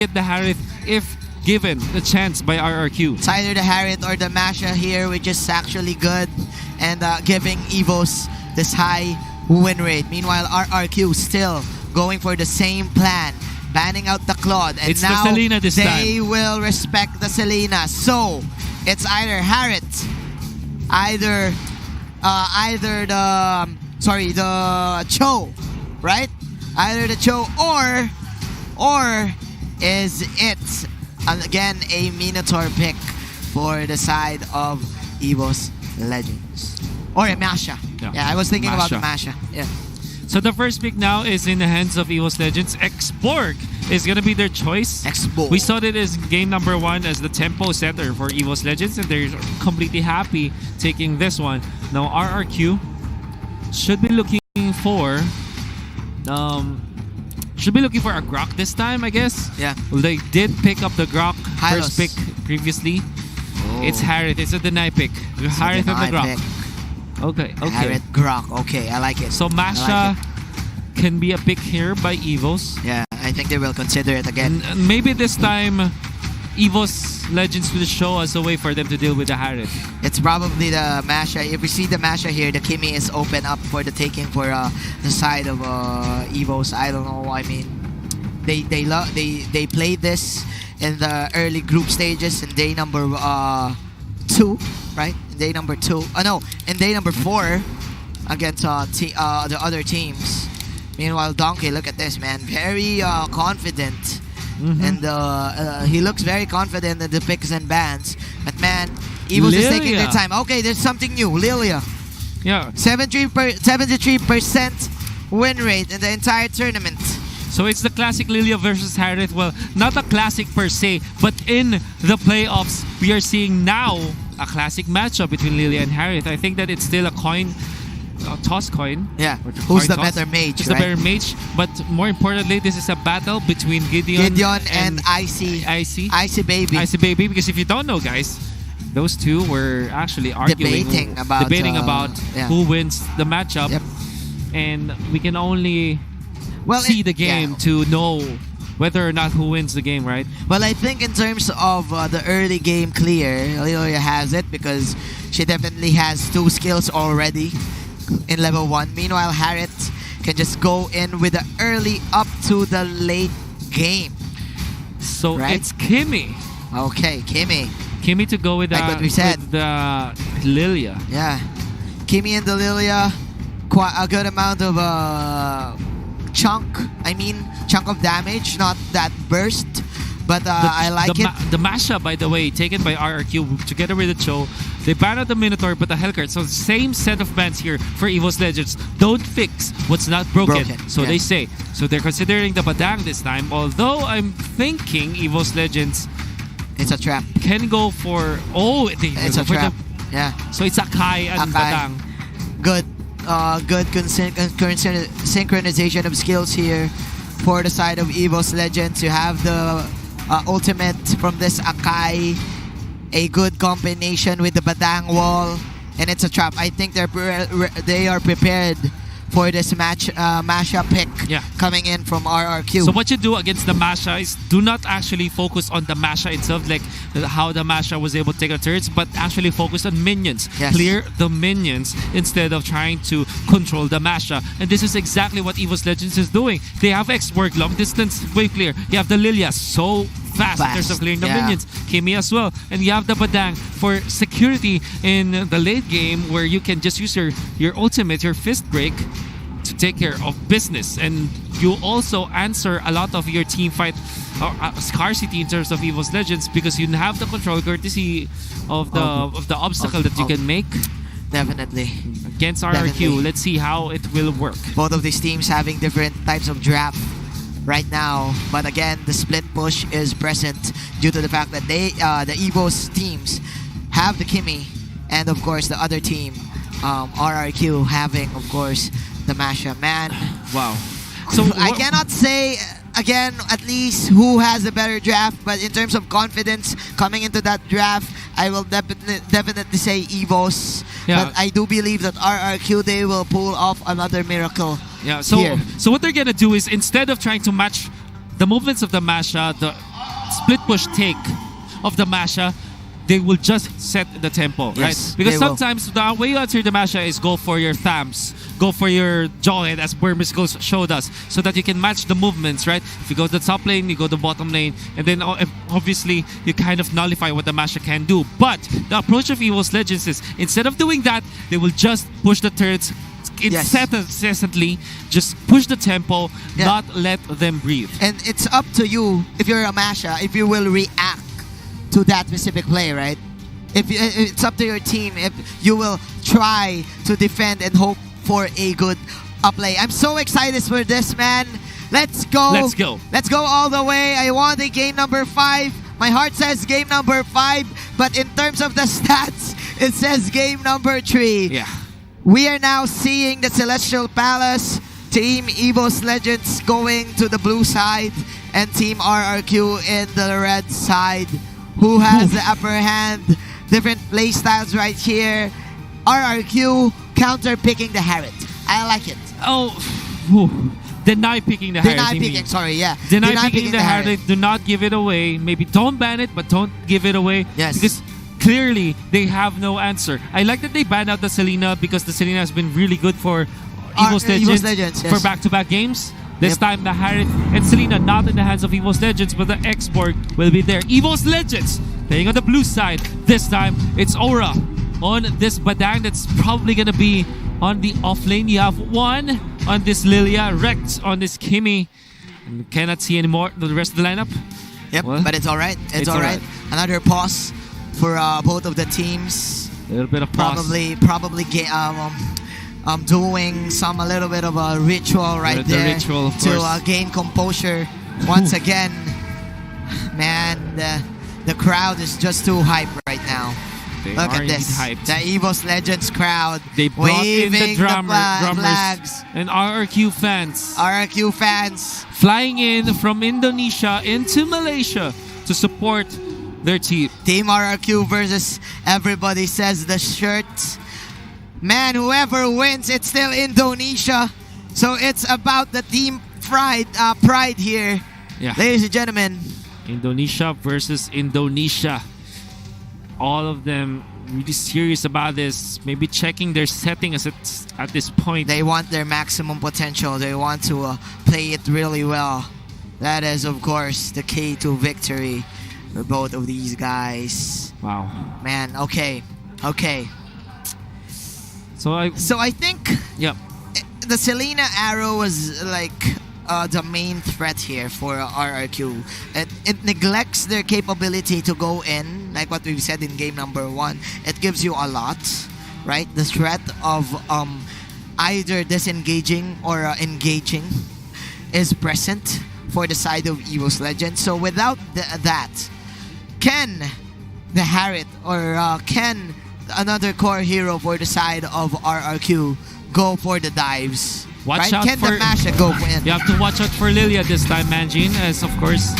get the Harith if given the chance by RRQ. It's either the Harith or the Masha here, which is actually good and giving EVOS this high win rate. Meanwhile, RRQ still going for the same plan, banning out the Claude, and It's now the Selena this they time. will respect the Selena. So it's either Harith, either the Cho, right? Either the Cho or is it again a Minotaur pick for the side of EVOS Legends or a Masha? Yeah, I was thinking about the Masha. Yeah. So the first pick now is in the hands of EVOS Legends. Xborg is going to be their choice. Xborg. We saw it as game number 1 as the tempo setter for EVOS Legends, and they're completely happy taking this one. Now RRQ should be looking for a Grok this time, I guess. Yeah. Well, they did pick up the Grok Hylos. first pick previously. Oh. It's Harith. It's a deny pick. Harith and the Grok. Pick. Okay. Harith, Grok. Okay, I like it. So Masha can be a pick here by EVOS. Yeah, I think they will consider it again. And maybe this time EVOS Legends will show us a way for them to deal with the Harith. It's probably the Masha. If we see the Masha here, the Kimi is open up for the taking for the side of EVOS. I don't know. I mean, they played this in the early group stages in day number 2, right? In day number 2. No, in day number 4 against the other teams. Meanwhile, Donkey, look at this, man. Very confident. And he looks very confident in the picks and bans. But man, EVOS is taking their time. Okay, there's something new. Lilia. Yeah. 73% win rate in the entire tournament. So it's the classic Lilia versus Harith. Well, not a classic per se, but in the playoffs, we are seeing now a classic matchup between Lilia and Harith. I think that it's still a toss coin. Yeah. Who's the better mage? Who's the better mage? But more importantly, this is a battle between Gideon and Icy. Icy. Icy Baby. Icy Baby. Because if you don't know, guys, those two were actually arguing, debating about who wins the matchup. Yep. And we can only see the game to know whether or not who wins the game, right? Well, I think in terms of the early game clear, Lilia has it because she definitely has 2 skills already in level 1. Meanwhile, Harith can just go in with the early up to the late game. So right? It's Kimi. Okay, Kimi. Kimi to go with, like what we said. With the Lilia. Yeah. Kimi and the Lilia, quite a good amount of chunk of damage, not that burst. But I like it. The Masha, by the way, taken by RRQ together with the Cho. They ban out the Minotaur, but the Hellcurt. So same set of bans here for EVOS Legends. Don't fix what's not broken. So they say. So they're considering the Badang this time. Although I'm thinking EVOS Legends, it's a trap. Can go for it's a trap. Yeah. So it's Akai and Badang. Good. Good synchronization of skills here for the side of EVOS Legends. You have the ultimate from this Akai, a good combination with the Badang wall, and it's a trap. I think they are prepared for this Masha pick coming in from RRQ. So what you do against the Masha is do not actually focus on the Masha itself, like how the Masha was able to take the turrets, but actually focus on minions. Yes. Clear the minions instead of trying to control the Masha. And this is exactly what EVOS Legends is doing. They have Xborg, long distance, wave clear. You have the Lilia, so fast in terms of clearing the minions. Kimi as well. And you have the Badang for security in the late game where you can just use your ultimate, your fist break, to take care of business. And you also answer a lot of your team fight scarcity in terms of EVOS Legends because you have the control courtesy of the obstacle that you can make. Definitely. Against RRQ. Let's see how it will work. Both of these teams having different types of draft right now, but again, the split push is present due to the fact that the EVOS teams have the Kimi, and of course the other team, RRQ, having of course the Masha. Man, wow. So I cannot say again at least who has the better draft, but in terms of confidence coming into that draft, I will definitely say EVOS. Yeah. But I do believe that RRQ, they will pull off another miracle. Yeah. So what they're gonna do is, instead of trying to match the movements of the Masha, the split push take of the Masha, they will just set the tempo, Yes, right? Because they will. sometimes the way you answer the Masha is go for your thumbs, go for your jawhead, as Burmis showed us, so that you can match the movements, right? If you go to the top lane, you go to the bottom lane, and then obviously you kind of nullify what the Masha can do. But the approach of EVOS Legends is, instead of doing that, they will just push the turrets incessantly, just push the tempo, not let them breathe. And it's up to you, if you're a Masha, if you will react to that specific play, right? It's up to your team if you will try to defend and hope for a good play. I'm so excited for this, man. Let's go. Let's go. Let's go all the way. I want a game number 5. My heart says game number 5, but in terms of the stats, it says game number 3. Yeah. We are now seeing the Celestial Palace, Team EVOS Legends going to the blue side, and Team RRQ in the red side. Who has the upper hand? Different play styles right here. RRQ counter picking the Harriet. I like it. Oh, deny picking the Harriet. Deny picking, sorry, yeah. Deny picking the Harriet. Do not give it away. Maybe don't ban it, but don't give it away. Yes. Because clearly they have no answer. I like that they banned out the Selena, because the Selena has been really good for EVOS Legends, yes. for back-to-back games. This time the Harriet and Selena not in the hands of EVOS Legends, but the X-Borg will be there. EVOS Legends playing on the blue side. This time it's Aura on this Badang that's probably gonna be on the off lane. You have one on this Lilia, Rex on this Kimmy. And cannot see anymore the rest of the lineup. Yep, Well, but it's alright. It's alright. Another pause for both of the teams. A little bit of pause. Probably doing a little bit of a ritual right The there ritual, of to course. gain composure once again. Man, the crowd is just too hype right now. They Look are at this, indeed hyped. the EVOS Legends crowd They brought in waving the drummers flags. and RRQ fans. RRQ fans. Flying in from Indonesia into Malaysia to support their team. Team RRQ versus everybody says the shirt. Man, whoever wins, it's still Indonesia. So it's about the team pride here. Yeah. Ladies and gentlemen. Indonesia versus Indonesia. All of them really serious about this. Maybe checking their setting at this point. They want their maximum potential. They want to play it really well. That is, of course, the key to victory for both of these guys. Wow. Man, okay. So I think yeah. the Selena arrow was like the main threat here for RRQ. It neglects their capability to go in, like what we've said in game number 1. It gives you a lot, right? The threat of either disengaging or engaging is present for the side of EVOS Legends. So without that, can the Harriet or can another core hero for the side of RRQ go for the dives? Watch right? out Can for the Masha go in? You have to watch out for Lilia this time, Manjin, as of course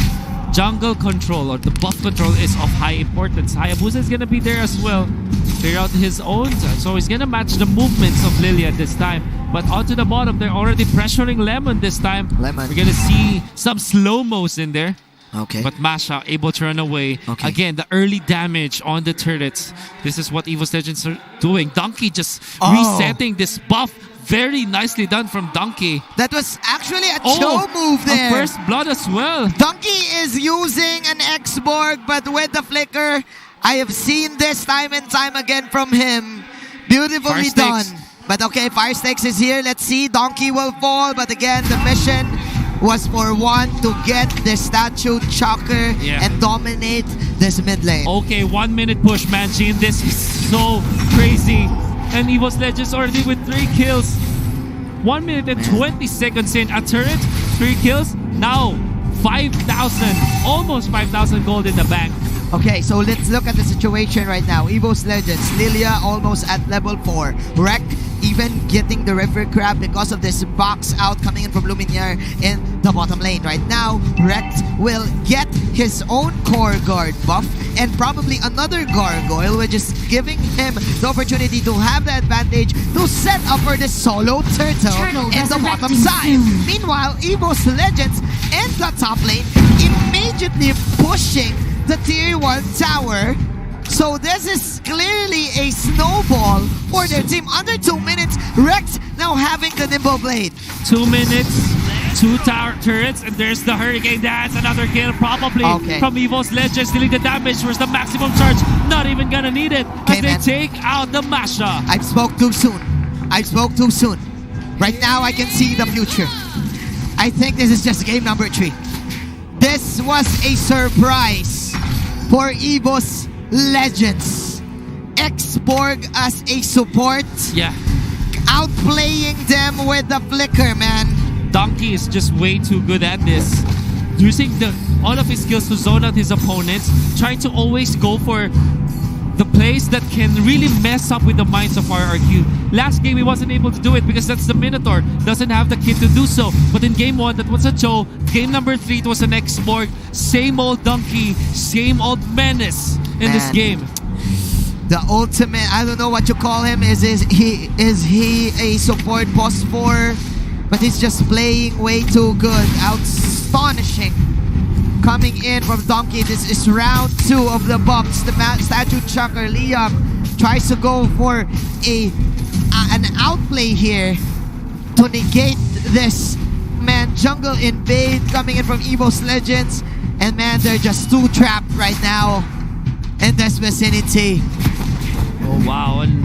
jungle control or the buff control is of high importance. Hayabusa is gonna be there as well. Clear out his own, so he's gonna match the movements of Lilia this time. But onto the bottom, they're already pressuring Lemon this time. Lemon. We're gonna see some slow-mos in there. Okay. But Masha able to run away. Okay. Again, the early damage on the turrets. This is what EVOS Legends are doing. Donkey just resetting this buff. Very nicely done from Donkey. That was actually a show move there. A first blood as well. Donkey is using an X-Borg, but with the flicker, I have seen this time and time again from him. Beautifully done. But okay, Fire Stakes is here. Let's see. Donkey will fall, but again, the mission was for one to get the statue choker and dominate this mid lane. Okay, 1 minute push, Manjin. This is so crazy. And EVOS Legends already with 3 kills. 1 minute and 20 seconds in. A turret, 3 kills. Now, 5,000, almost 5,000 gold in the bank. Okay, so let's look at the situation right now. EVOS Legends, Lilia almost at level 4. Rek even getting the River Crab because of this box out coming in from Luminaire in the bottom lane. Right now, Rek will get his own core guard buff and probably another gargoyle, which is giving him the opportunity to have the advantage to set up for the solo turtle in the bottom side. Meanwhile, EVOS Legends in the top lane immediately pushing the tier 1 tower. So this is clearly a snowball for their team. Under 2 minutes, Rex now having the Nimble Blade. 2 minutes, 2 tower turrets, and there's the Hurricane Dance. Another kill probably from EVOS Legends, dealing the damage. Where's the maximum charge? Not even gonna need it as they take out the Masha. I spoke too soon. I spoke too soon. Right now I can see the future. I think this is just game number 3. This was a surprise for EVOS Legends. Xborg as a support. Yeah. Outplaying them with the flicker, man. Donkey is just way too good at this. Using all of his skills to zone out his opponents. Trying to always go for the plays that can really mess up with the minds of RRQ. Last game he wasn't able to do it because that's the Minotaur. Doesn't have the kit to do so. But in game 1, that was a Joe. Game number 3, it was an Xborg. Same old Donkey, same old menace in this game. The ultimate, I don't know what you call him. Is he a support boss 4? But he's just playing way too good. Astonishing. Coming in from Donkey. This is round 2 of the box. The statue chucker Liam tries to go for an outplay here to negate this. Man, jungle invade coming in from EVOS Legends. And man, they're just too trapped right now in this vicinity. Oh wow, and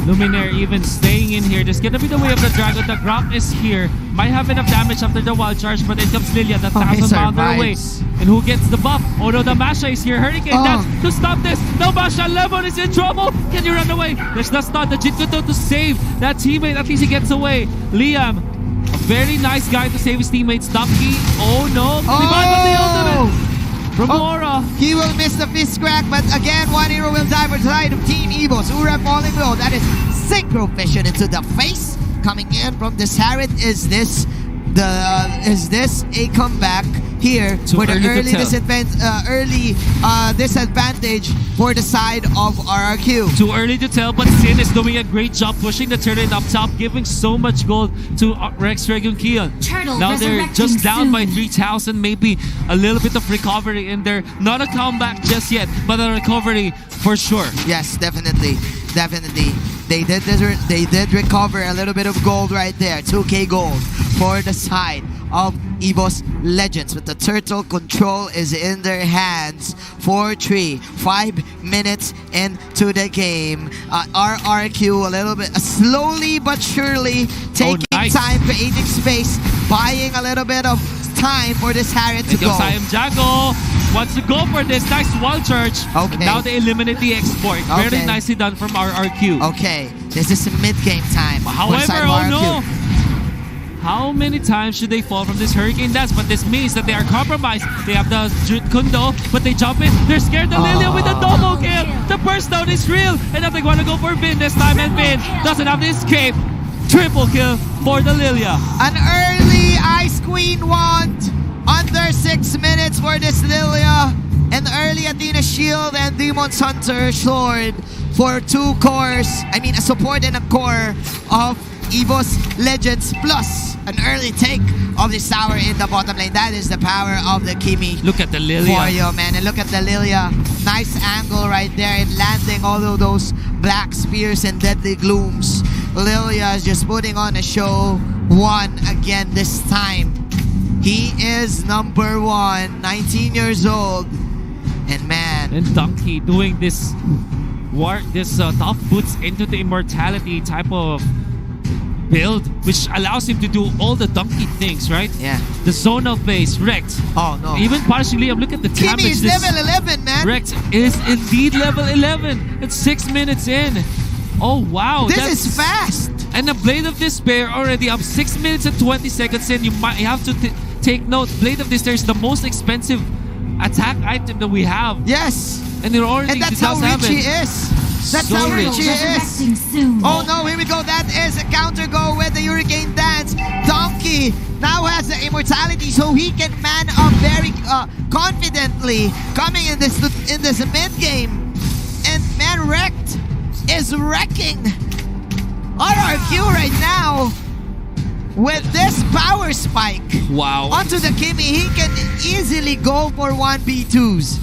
Luminaire even staying in here. This is gonna be the way of the dragon. The Gromp is here. Might have enough damage after the wild charge, but it comes Lilia, the 1,000-pounder away. And who gets the buff? Oh no, the Masha is here. Hurricane Dance to stop this. No, Masha, Lemon is in trouble. Can you run away? There's the stun, the Jinkuto to save that teammate. At least he gets away. Liam, a very nice guy to save his teammates. Donkey, oh no. From Laura. He will miss the fist crack, but again, 1 hero will die for the side of Team EVOS. Ura falling low. That is Synchro Vision into the face. Coming in from the Saret. Is this a comeback here for the early disadvantage for the side of RRQ? Too early to tell, but Sin is doing a great job pushing the turret up top, giving so much gold to Rex Dragon Kion. Now they're just down by 3,000, maybe a little bit of recovery in there. Not a comeback just yet, but a recovery for sure. Yes, definitely. They did recover a little bit of gold right there. 2k gold for the side of EVOS Legends, but the turtle control is in their hands. 4-3, 5 minutes into the game. RRQ a little bit slowly but surely taking time, creating space, buying a little bit of time for this Harriet to go. I am Jago wants to go for this nice wall charge. Okay. Now they eliminate the export. Very nicely done from RRQ. Okay, this is mid-game time. However, oh no! How many times should they fall from this Hurricane Dance? But this means that they are compromised. They have the Kundo, but they jump in. They're scared of Lilia with the double kill. The burst down is real. And now they want to go for Vin this time. And Vin doesn't have the escape. Triple kill for the Lilia. An early Ice Queen wand. Under 6 minutes for this Lilia. An early Athena Shield and Demon's Hunter Sword for 2 cores. I mean, a support and a core of EVOS Legends, plus an early take of this tower in the bottom lane. That is the power of the Kimi. Look at the Lilia. For you, man. And look at the Lilia. Nice angle right there and landing all of those black spears and deadly glooms. Lilia is just putting on a show. 1 again this time. He is number 1, 19 years old. And man. And Donkey doing this tough boots into the immortality type of build, which allows him to do all the Donkey things, right? Yeah. The zonal phase, Rex. Oh no. Even punishing Liam, look at the damage. Kimi is level 11, man. Rex is indeed level 11. It's 6 minutes in. Oh wow. This is fast. And the Blade of Despair already up 6 minutes and 20 seconds in. You have to take note, Blade of Despair is the most expensive attack item that we have. Yes. And they're already, and that's how rich he is. That's so how rich he is. Soon. Oh no, here we go. That is a counter go with the Hurricane Dance. Donkey now has the immortality, so he can man up very confidently coming in this mid game. And man, Wrecked is wrecking RRQ right now. with this power spike Wow. onto the Kimi, he can easily go for 1v2s.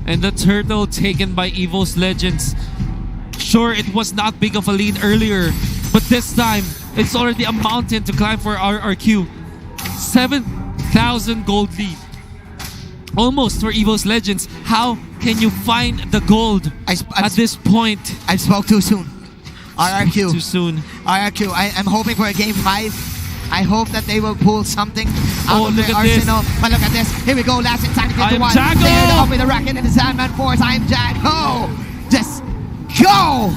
And the turtle taken by EVOS Legends. Sure, it was not big of a lead earlier, but this time, it's already a mountain to climb for RRQ. 7,000 gold lead. Almost for EVOS Legends. How can you find the gold at this point? I spoke too soon. RRQ. Too soon. RRQ. I'm hoping for a game 5. I hope that they will pull something out of look their at this. arsenal. But look at this. Here we go. Last in time to get I to am one. Jago. There off with the racket and the Sandman Force. I am Jago. Just go.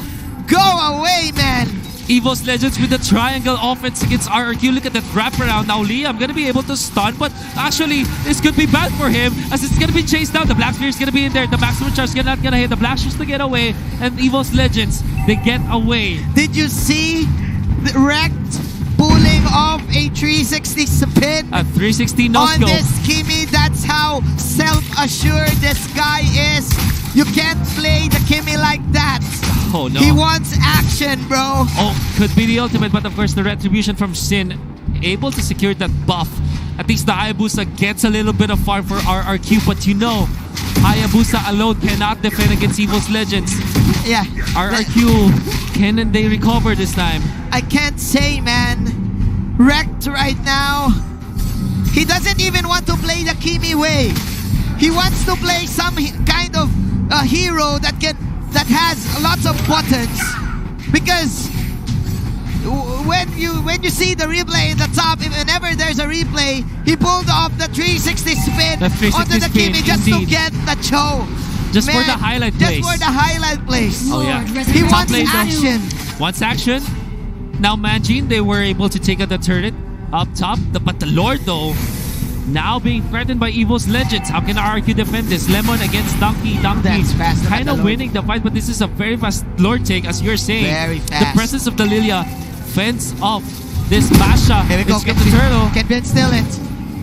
Go away, man. EVOS Legends with the triangle offense against RRQ. Look at that wraparound. Now Liam gonna be able to stun, but actually this could be bad for him as it's gonna be chased down. The Black Spear is gonna be in there. The maximum charge is not gonna hit. The Black Shoes to get away, and EVOS Legends, they get away. Did you see the wrecked pulling off a 360 spin A 360 no on scope. this Kimi? That's how self-assured this guy is. You can't play the Kimi like that. Oh no. He wants action, bro. Oh, could be the ultimate, but of course the retribution from Sin able to secure that buff. At least the Hayabusa gets a little bit of farm for RRQ, but you know, Hayabusa alone cannot defend against EVOS Legends. Yeah. RRQ, can they recover this time? I can't say, man. Wrecked right now. He doesn't even want to play the Kimi way. He wants to play some kind of hero that has lots of buttons, because when you see the replay in the top, whenever there's a replay, he pulled off the 360 spin The 360 onto the spin, Kimi just indeed. to get the chow. Just for Man, the highlight place. Just for the highlight place. Oh yeah. He Top wants lane, though. action. Wants action. Now Manjin, they were able to take out the turret up top. But the Lord though, now being threatened by EVOS Legends. How can RRQ defend this? Lemon against Donkey. That's fast. Look at Kind the of Lord. winning the fight, but this is a very fast Lord take, as you're saying. Very The fast. presence of the Lilia fends off this Masha. Here we go. Let's get the turtle. Can Ben steal it?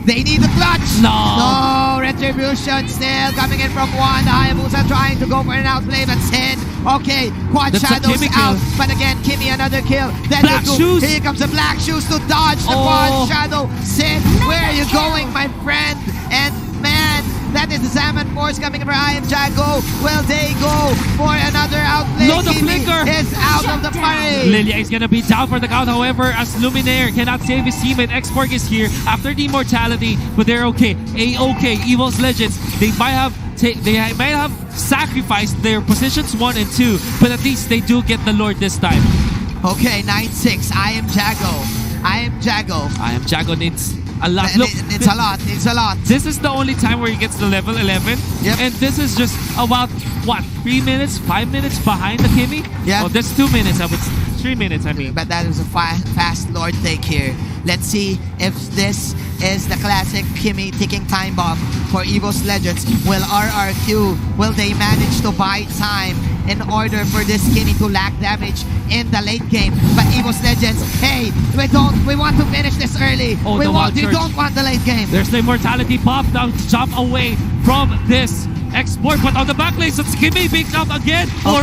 They need the clutch. No. Retribution still coming in from one. The Hayabusa trying to go for an outplay, but Sin. Okay, Quad That's a Shadows Kimi out. kill. But again, Kimi another kill. Then Black they go- Shoes. Here comes the Black Shoes to dodge the Oh. Quad Shadow. Sin, where are you going, my friend? And man, that is the Salmon Force coming in for I am Jago. Will they go for another outplay? No, the Kimi flicker. is out of the party. Lilia is gonna be down for the count. However, as Luminaire cannot save his teammate, X-Borg is here after the immortality, but they're okay. A-okay, EVOS Legends. They might have sacrificed their positions 1 and 2, but at least they do get the Lord this time. Okay, 9-6. I am Jago. I am Jago. I am Jago needs a lot. Look, It's a lot. It's a lot. this is the only time where he gets the level 11. Yep. And this is just about, what, 3 minutes, 5 minutes behind the Kimi? Yeah. Oh, that's 2 minutes. 3 minutes, I mean. But that was a fast Lord take here. Let's see if this is the classic Kimi ticking time bomb for EVOS Legends. Will they manage to buy time in order for this Kimi to lack damage in the late game? But EVOS Legends, hey, we want to finish this early. Oh, we the wild charge. don't want the late game. There's the immortality pop. Now jump away from this X-Borg, but on the back lane, it's Kimi being out again. Oh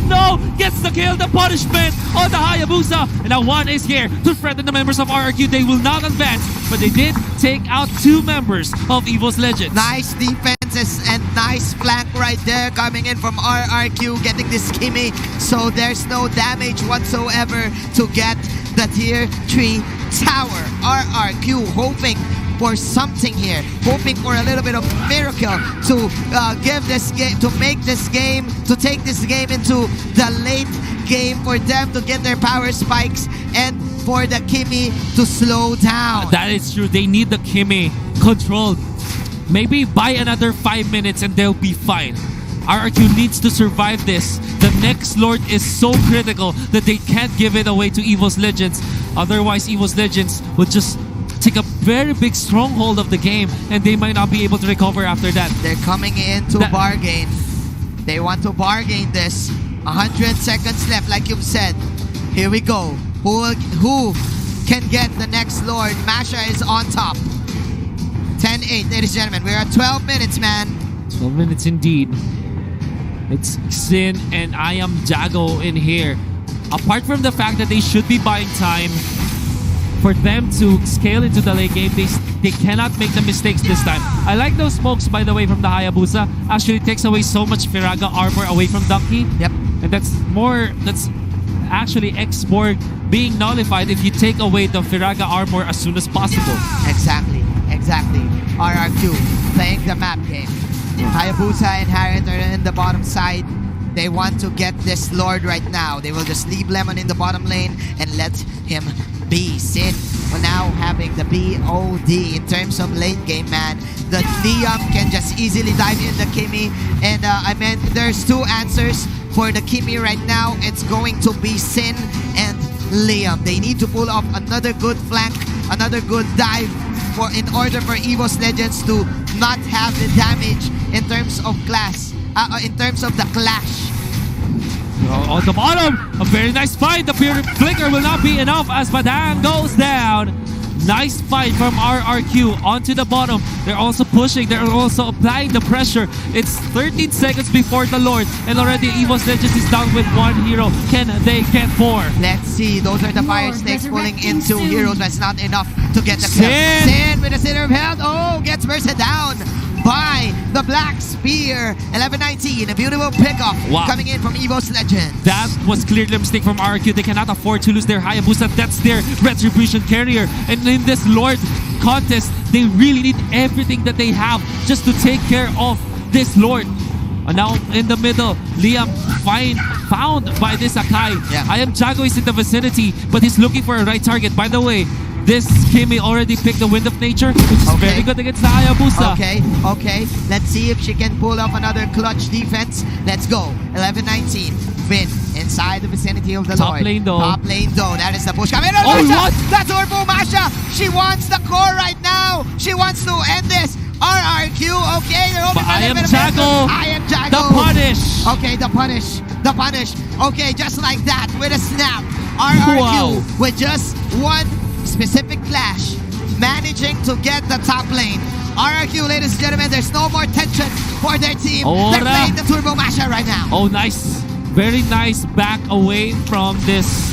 no! Gets the kill, the punishment on the Hayabusa. And now one is here to threaten the members of RRQ. They will not advance, but they did take out 2 members of EVOS Legends. Nice defenses and nice flank right there coming in from RRQ, getting this Kimi, so there's no damage whatsoever to get the tier 3 tower. RRQ hoping for something here, hoping for a little bit of miracle to give this game, to take this game into the late game for them to get their power spikes and for the Kimi to slow down. That is true. They need the Kimi controlled. Maybe buy another 5 minutes and they'll be fine. RRQ needs to survive this. The next Lord is so critical that they can't give it away to EVOS Legends. Otherwise, EVOS Legends will just take a very big stronghold of the game and they might not be able to recover after that. They're coming in to bargain. They want to bargain this. 100 seconds left, like you've said. Here we go. Who can get the next Lord? Masha is on top. 10-8, ladies and gentlemen. We're at 12 minutes, man. 12 minutes indeed. It's Sin and I am Jago in here. Apart from the fact that they should be buying time, for them to scale into the late game, they cannot make the mistakes this time. I like those smokes, by the way, from the Hayabusa. Actually takes away so much Firaga armor away from Donkey. Yep. And that's actually X-Borg being nullified if you take away the Firaga armor as soon as possible. Exactly. RRQ playing the map game. Hayabusa and Harriet are in the bottom side. They want to get this Lord right now. They will just leave Lemon in the bottom lane and let him be. Sin will now having the BOD in terms of late game, man. The Liam can just easily dive in the Kimi. And I mean, there's two answers for the Kimi right now. It's going to be Sin and Liam. They need to pull off another good flank, another good dive in order for EVOS Legends to not have the damage in terms of in terms of the clash. On the bottom, a very nice fight. The Pure Flicker will not be enough as Padang goes down. Nice fight from RRQ onto the bottom. They're also pushing. They're also applying the pressure. It's 13 seconds before the Lord, and already EVOS Legends is down with one hero. Can they get four? Let's see. Those are the Fire Snakes pulling into heroes. That's not enough to get the kill. Sin with a center of health. Oh, gets bursted down by the Black Spear. 11-19, a beautiful pickup coming in from EVOS Legends. That was clearly a mistake from RRQ. They cannot afford to lose their Hayabusa. That's their Retribution carrier. And in this Lord contest, they really need everything that they have just to take care of this Lord. And now in the middle, Liam found by this Akai. Yeah. I am Jago is in the vicinity, but he's looking for a right target. By the way, this Kimi already picked the Wind of Nature, which is very good against the Hayabusa. Okay. Let's see if she can pull off another clutch defense. Let's go. 11-19. Finn inside the vicinity of the Top Lord. lane though. Top lane though. That is the push coming in. Oh, what? That's Turbo Masha. She wants the core right now. She wants to end this. RRQ. Okay, they're hoping But I am Jago. The punish. Okay, the punish. Okay, just like that with a snap. RRQ with just one specific flash, managing to get the top lane. RRQ, ladies and gentlemen, there's no more tension for their team. They're playing the Turbo Masha right now. Oh, nice. Very nice back away from this.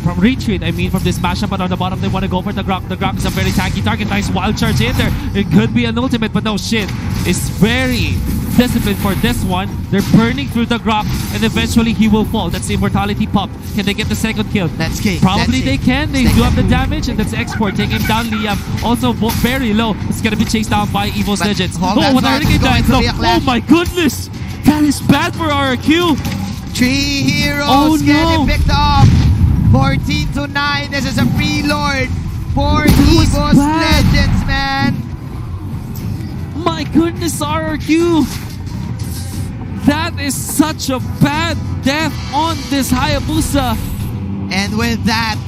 From retreat, I mean, from this mashup, but on the bottom they want to go for the Grok. The Grok is a very tanky target. Nice wild charge in there. It could be an ultimate, but no shit. It's very disciplined for this one. They're burning through the Grok, and eventually he will fall. That's the Immortality Pop. Can they get the second kill? That's key. Probably they can. They do have the damage, and that's Export taking him down. Liam also very low. It's gonna be chased down by EVOS Legends. Oh, what Hurricane dies. Oh my goodness! That is bad for RRQ. 3 heroes getting picked up. 14-9. This is a free Lord for EVOS Legends, man. My goodness, RRQ. That is such a bad death on this Hayabusa. And with that,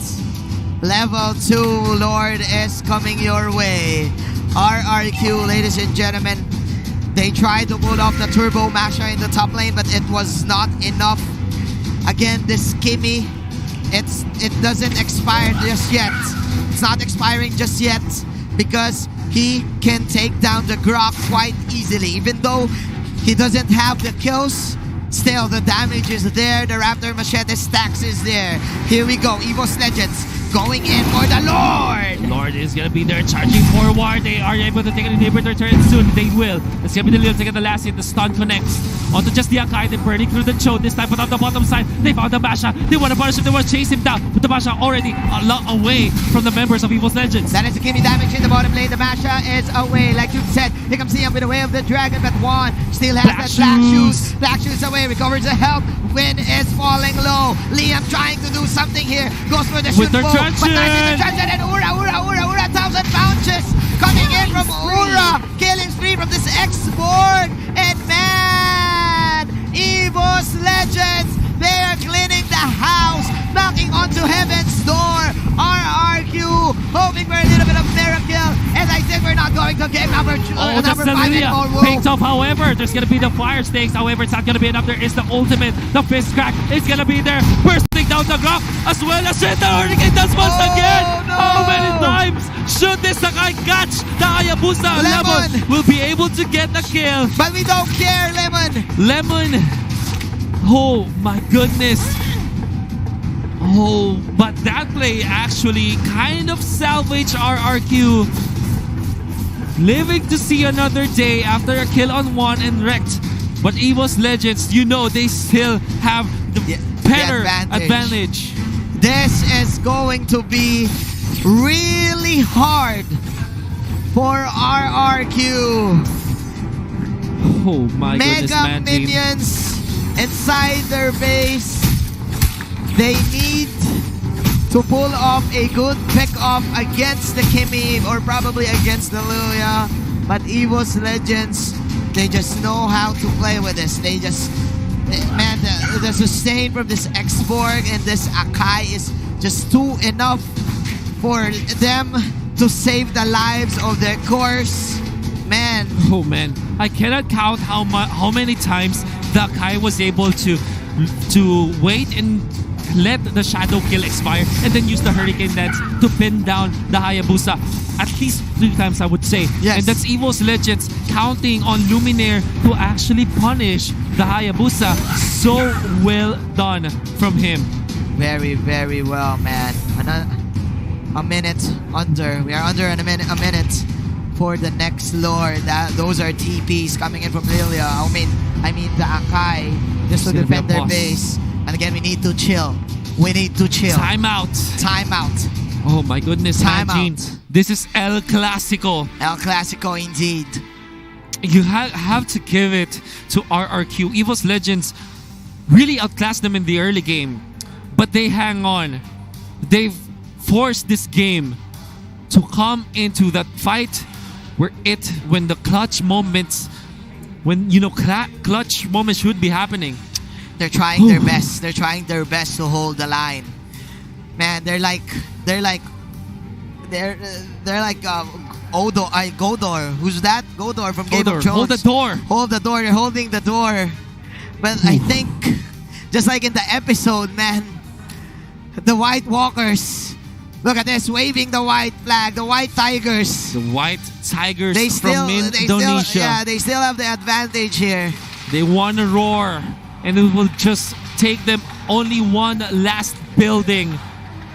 level 2 Lord is coming your way. RRQ, ladies and gentlemen, they tried to pull off the Turbo Masha in the top lane, but it was not enough. Again, this Kimi, it doesn't expire just yet. It's not expiring just yet because he can take down the Grok quite easily. Even though he doesn't have the kills, still the damage is there. The Raptor Machete stacks is there. Here we go, EVOS Legends going in for the Lord. Lord is gonna be there charging forward. They are able to take an inhibitor turret soon. They will. It's gonna be the Lil to get the last hit. The stun connects onto just the Akai. They're burning through the Cho this time, but on the bottom side, they found the Masha. They want to punish him. They want to chase him down, but the Masha already a lot away from the members of EVOS Legends. That is the Kimi damage in the bottom lane. The Masha is away, like you said. Here comes Liam with the way of the dragon, but Juan still has that black shoes. Black shoes away, recovers the health. Win is falling low. Liam trying to do something here. Goes for the shoot bow, but nice in the and Ura, 1,000 bounces coming in from Ura. Killing spree from this X-Borg. And man, EVOS Legends, they are cleaning the house, knocking onto heaven's door. RRQ hoping for a little bit of miracle. As I said, we're not going to game number 5 anymore. Picked up, however, there's going to be the Fire Snakes. However, it's not going to be enough. There is the ultimate, the Fist Crack. It's going to be there, bursting down the Grok, as well as the Hurricane does once again. No. How many times should this Sakai catch the Hayabusa? Lemon will be able to get the kill. But we don't care, Lemon. Oh my goodness. Oh, but that play actually kind of salvaged RRQ. Living to see another day after a kill on one and wrecked. But EVOS Legends, you know, they still have the better advantage. This is going to be really hard for RRQ. Oh my goodness, Mega man. minions inside their base. They need to pull off a good pick-off against the Kimi or probably against the Luya. But EVOS Legends, they just know how to play with this. They just, man, the sustain from this X-Borg and this Akai is just too enough for them to save the lives of their course. Man. Oh man, I cannot count how many times the Akai was able to wait and let the shadow kill expire and then use the hurricane dance to pin down the Hayabusa. At least 3 times, I would say. Yes. And that's EVOS Legends counting on Luminaire to actually punish the Hayabusa. So well done from him. Very, very well, man. A minute under. We are under a minute for the next lore. Those are TPs coming in from Lilia. I mean the Akai just to defend their base. And again, we need to chill. We need to chill. Time out. Time out. Oh my goodness, Time man, out. This is El Clasico. El Clasico indeed. You have to give it to RRQ. EVOS Legends really outclassed them in the early game. But they hang on. They've forced this game to come into that fight when the clutch moments, when, you know, clutch moments should be happening. They're trying their best. They're trying their best to hold the line. Man, they're like Godor. Who's that? Godor from Game of Thrones. Hold the door. Hold the door. They're holding the door. But I think, just like in the episode, man, the White Walkers. Look at this, waving the white flag. The White Tigers. The White Tigers from Indonesia. They still have the advantage here. They want to roar. And it will just take them only one last building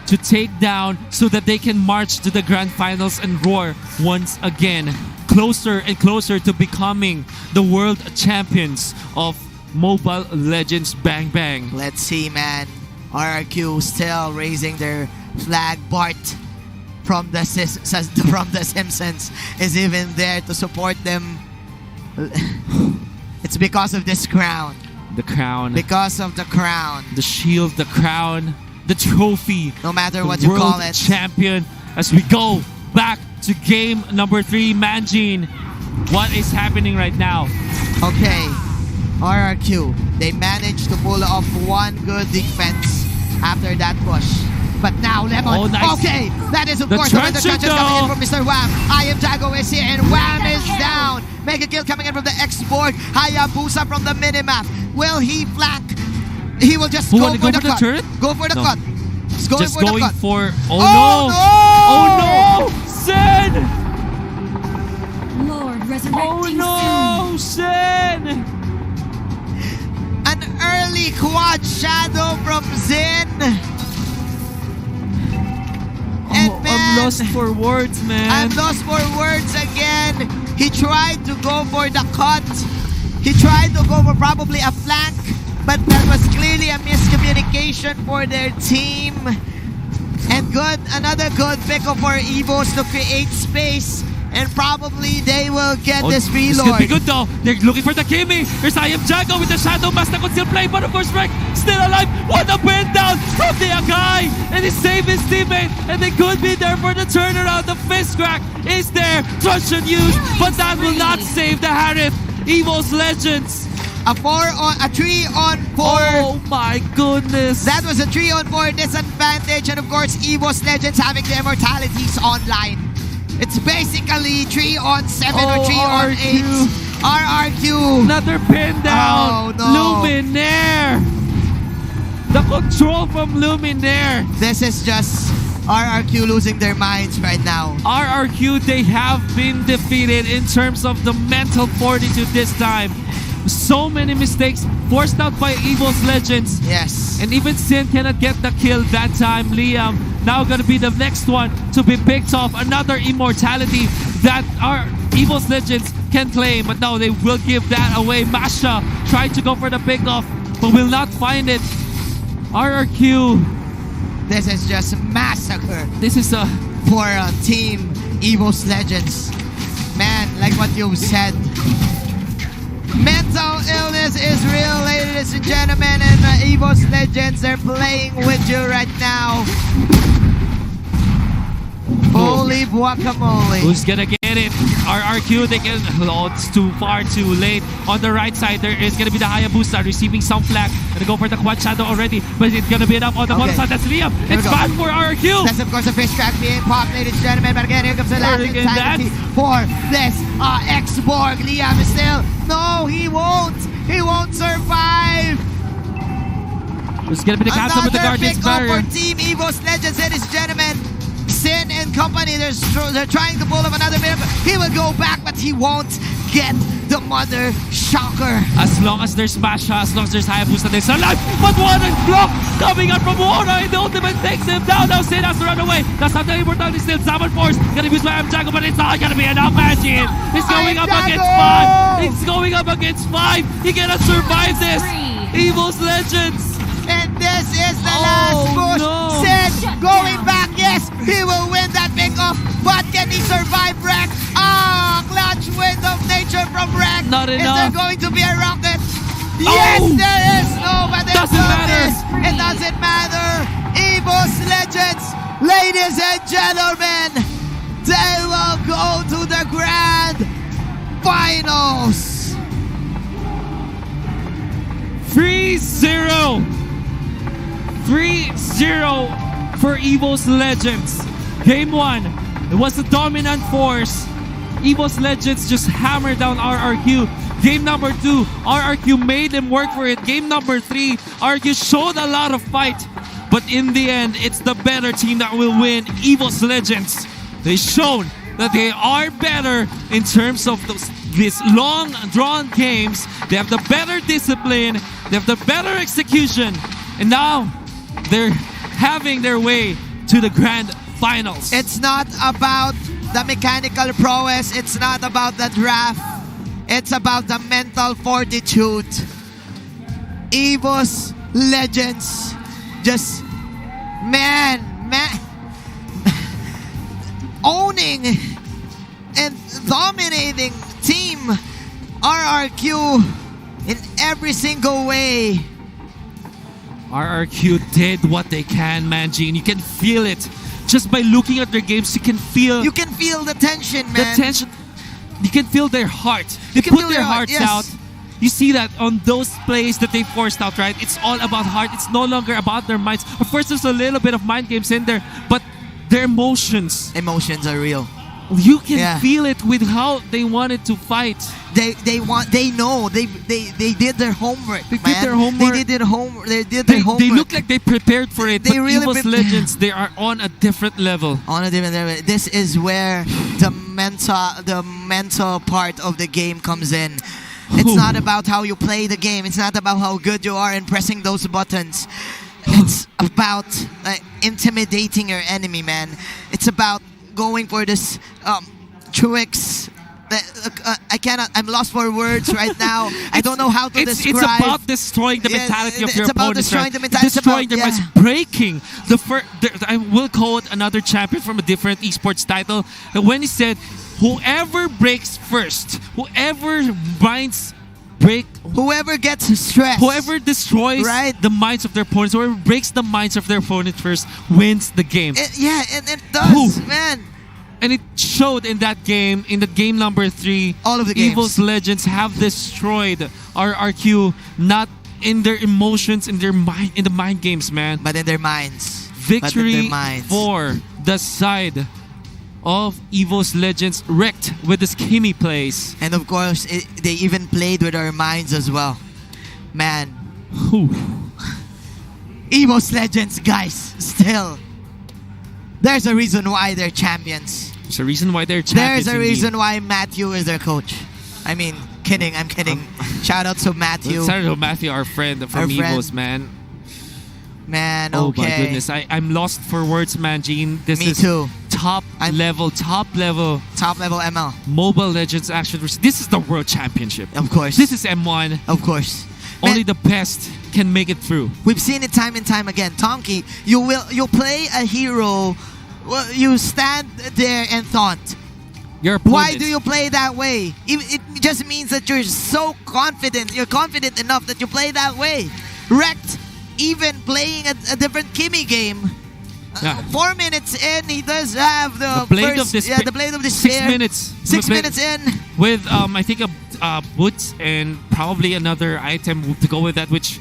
to take down so that they can march to the grand finals and roar once again. Closer and closer to becoming the world champions of Mobile Legends Bang Bang. Let's see, man. RRQ still raising their flag. Bart from the Simpsons is even there to support them. It's because of this crown. The crown. Because of the crown. The shield, the crown, the trophy. No matter what you call it. Champion. As we go back to game number 3, Manjin. What is happening right now? Okay. RRQ. They managed to pull off one good defense after that push. But now Lemon. Oh, nice. Okay. That is of course the the touches coming in from Mr. Wham. I am Jago is here and Wham is down. Mega kill coming in from the X-Borg. Hayabusa from the minimap. Will he flank? He will just go for the cut. Turret? Go for the cut. He's going just for the going cut. for... Oh, no! no! Oh no! Sin! Lord resurrecting oh no! Sin! An early quad shadow from Zin. And man, I'm lost for words, man. I'm lost for words again. He tried to go for the cut. He tried to go for probably a flank, but that was clearly a miscommunication for their team. And another good pick-up for EVOS to create space. And probably they will get this reload. This could be good though. They're looking for the Kimi. Here's I am Jago with the Shadow Master could still play, but of course Rek still alive. What a pin down from the Akai! And he saved his teammate. And they could be there for the turnaround. The fist crack is there. Truncheon used, but that will not save the Harith. EVOS Legends. A 3-on-4. Oh my goodness. That was a 3-on-4 disadvantage. And of course, EVOS Legends having the immortalities online. It's basically 3-on-7 or 3-on-8. RRQ. Another pin down. Oh, no. Luminaire. The control from Luminaire. This is just RRQ losing their minds right now. RRQ, they have been defeated in terms of the mental fortitude this time. So many mistakes forced out by EVOS Legends. Yes. And even Sin cannot get the kill that time. Liam now gonna be the next one to be picked off. Another immortality that our EVOS Legends can claim, but now they will give that away. Masha tried to go for the pickoff, but will not find it. RRQ. This is just massacre. This is a for Team EVOS Legends. Man, like what you said, mental illness is real, ladies and gentlemen, and EVOS Legends are playing with you right now. Holy guacamole. Who's gonna get it? RRQ, they can. Oh, it's too far, too late. On the right side, there is gonna be the Hayabusa receiving some flag. Gonna go for the quad shadow already, but it's gonna be enough on the bottom side. That's Liam. It's bad for RRQ. That's of course a fish track being popped, ladies and gentlemen. But again, here comes the last insanity for this X-Borg. Liam is still. No, he won't. He won't survive. It's gonna be the captain with the Guardian's barrier. For Team EVOS Legends, ladies and gentlemen. Sin and company, they're trying to pull up another miracle. He will go back, but he won't get the mother shocker. As long as there's Masha, as long as there's Hayabusa, there's alive. But what a block coming out from Wona, and the ultimate takes him down. Now Sin has to run away. That's not the immortality still. Salmon Force gonna be used by Jago, but it's not gonna be enough, Magin. It's going up against 5. It's going up against 5. He cannot survive this. EVOS Legends. And this is the last push. No. Sin going back. Yes, he will win that pickoff. But can he survive Wreck? Clutch wind of nature from Wreck. Not enough. Is there going to be a rocket? Yes, there is. No, but doesn't matter. It doesn't matter. EVOS Legends, ladies and gentlemen, they will go to the grand finals. 3-0. 3-0 for EVOS Legends. Game 1, it was the dominant force. EVOS Legends just hammered down RRQ. Game number 2, RRQ made them work for it. Game number 3, RRQ showed a lot of fight. But in the end, it's the better team that will win. EVOS Legends, they've shown that they are better in terms of these long drawn games. They have the better discipline, they have the better execution, and now they're having their way to the grand finals. It's not about the mechanical prowess, it's not about the draft, it's about the mental fortitude. EVOS Legends just man owning and dominating Team RRQ in every single way. RRQ did what they can, man, Gene. You can feel it. Just by looking at their games, you can feel the tension, man. The tension. You can feel their heart. They put their hearts out. You see that on those plays that they forced out, right? It's all about heart. It's no longer about their minds. Of course, there's a little bit of mind games in there, but their emotions. Emotions are real. You can feel it with how they wanted to fight. They know they did their homework. They did their homework. They did their homework. They look like they prepared for it. They really EVOS Legends, they are on a different level. On a different level. This is where the mental part of the game comes in. It's not about how you play the game. It's not about how good you are in pressing those buttons. It's about intimidating your enemy, man. It's about going for this tricks. I'm lost for words right now. I don't know how to describe. It's about destroying the mentality of your it's about opponents. Destroying the mentality. Destroying their minds, breaking I will quote another champion from a different esports title. When he said, "Whoever breaks first, whoever gets stressed, whoever destroys the minds of their opponents, whoever breaks the minds of their opponent first, wins the game." And it does, man. And it showed in that game, in the game number 3. All of the games. EVOS Legends have destroyed RRQ, not in their emotions, in their mind, in the mind games, man. But in their minds. Victory for the side of EVOS Legends, wrecked with the skimmy plays. And of course, they even played with our minds as well. Man. EVOS Legends, guys, still. There's a reason why they're champions. There's a reason why they're champions. There's a reason why Matthew is their coach. I mean, kidding. I'm kidding. Shout out to Matthew. Shout out to Matthew, our friend from EVOS, man. Man, Oh okay. my goodness, I'm lost for words, man, Gene. This Me is too. top level ML. Mobile Legends action. This is the World Championship. Of course. This is M1. Of course. Only Man, the best can make it through. we've seen it time and time again. Tonki, you'll play a hero. Well, you stand there and taunt. Why do you play that way? It just means that you're so confident. You're confident enough that you play that way. Wrecked, even playing a different Kimmy game. 4 minutes in, he does have the blade first, of despair. the blade of despair. 6 minutes. 6 minutes in. With I think a boots and probably another item to go with that, which